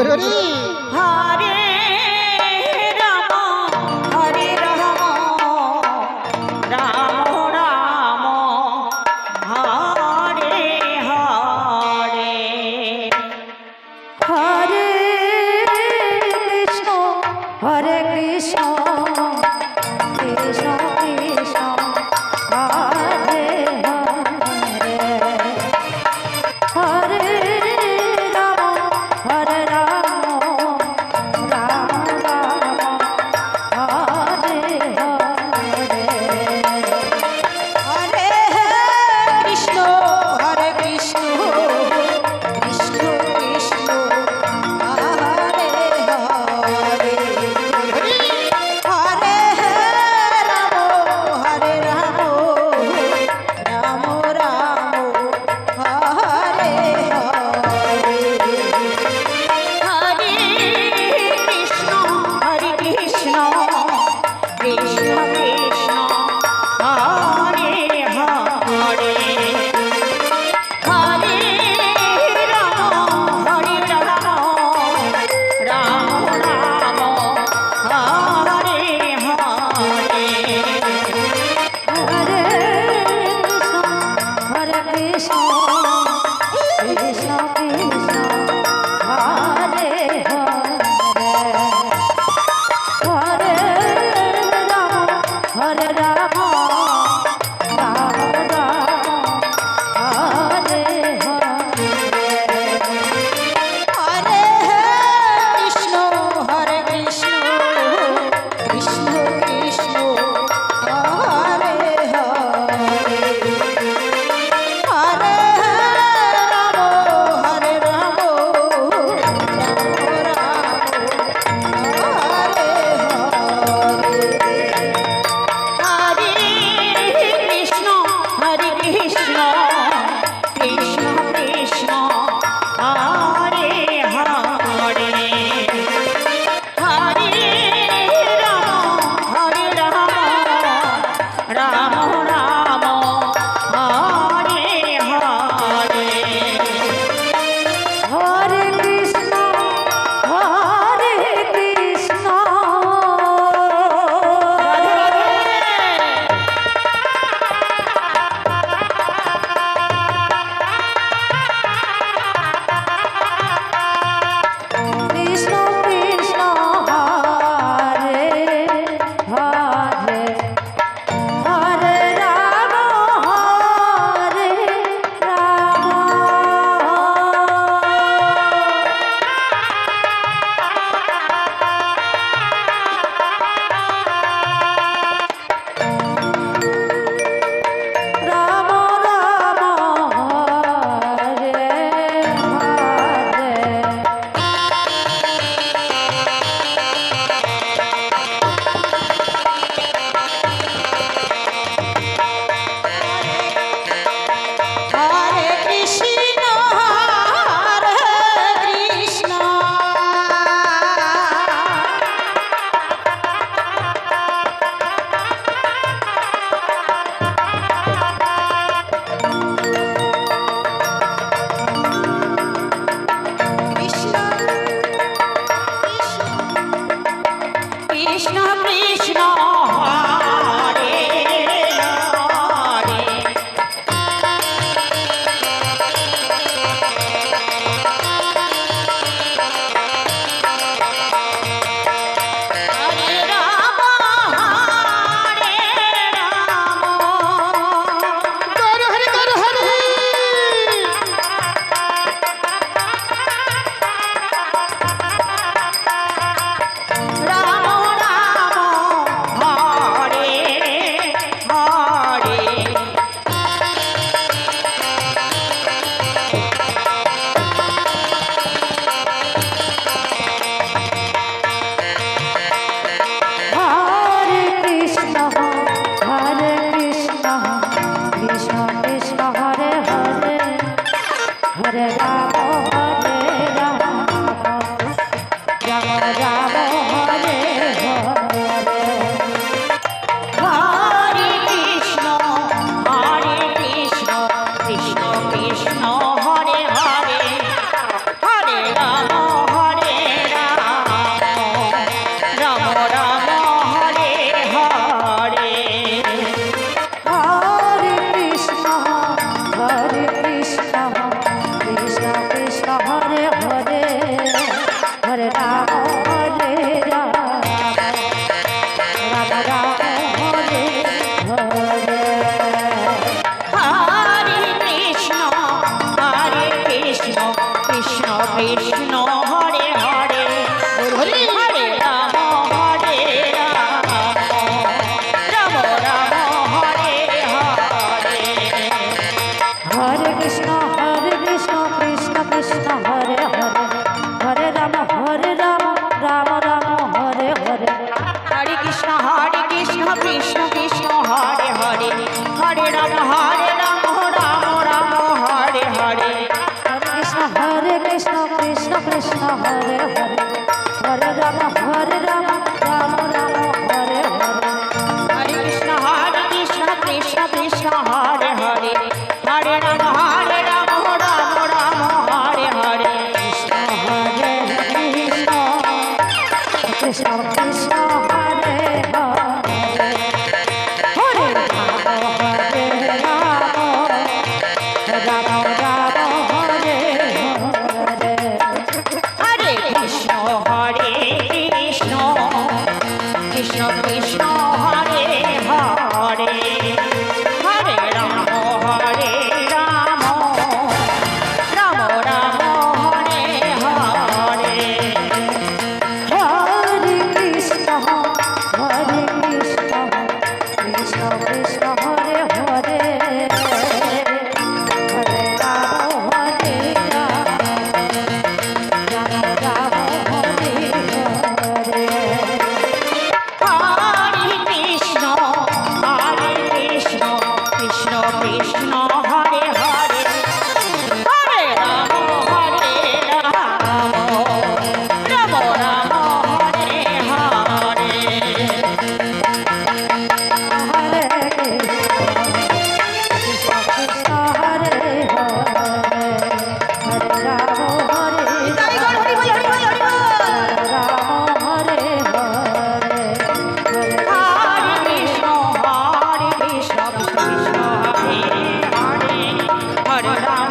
Hari Hari Hare Ram Hare Ram Ram Ram Hare Hare Hare Krishna Hare Krishna Krishna Krishna Hare Hare Hare Ram Hare Ram Ram Ram Hare Hare Hare Krishna Hare Krishna Krishna Krishna Hare Hare Hare Ram Hare Ram Ram Ram Hare Hare Hare Krishna Hare Krishna Krishna Krishna Hare Hare Hare Ram Hare Ram Ram Ram Hare Hare Hare Krishna Krishna Krishna Hare Hare Hare Ram Hare Ram Ram Ram Hare Hare Hare Krishna Hare Krishna Krishna Krishna Hare Hare Hare Ram Hare Ram Ram Ram Hare Hare Hare Krishna Krishna Krishna Hare Hare Hare Ram Ram Ram Hare Hare Hare Krishna Hare Krishna Krishna Krishna Hare Hare Hare Ram Hare Ram Ram Hare Hare Hare Krishna Hare Krishna Krishna Krishna Krishna Hare Hare Hare Ram Hare Ram Hari Hari Hari Hari Ram Ram Hare Hare Hare Krishna Hare Krishna Krishna Krishna Hare Hare Hare Ram Hare Ram Ram Ram Hare Hare Hare Krishna Krishna Krishna Krishna Hare Hare Hare Ram Hare Krishna Hare Hare Hare Ram Hare Ram Ram Ram Hare Hare Hare Krishna Krishna Krishna Hare Hare Hare Ram Ram Ram Hare Hare Hare Krishna Krishna Krishna Hare Hare Hare Ram Ram Ram Hare Hare Hare Krishna Krishna Krishna Hare Hare Hare Ram Ram Ram Hare Hare Hare Krishna Krishna Krishna Hare Hare Hare Ram Ram Ram Hare Hare Hare Krishna Krishna Hare Hare Hare Ram Ram Ram Hare Hare Hare Krishna Krishna Krishna Krishna Hare Hare Hare Ram Ram Ram Ram Hare Hare Hare Krishna Krishna Krishna Hare Hare Hare Ram Ram Ram Ram Hare Hare Hare Krishna Krishna Krishna Hare Hare Hare Ram Ram Ram Ram Hare Hare Hare Krishna Krishna Hare Hare Hare Ram Hare Ram Ram Hare Hare Hare Hare Krishna Krishna Krishna Hare Hare Hare Ram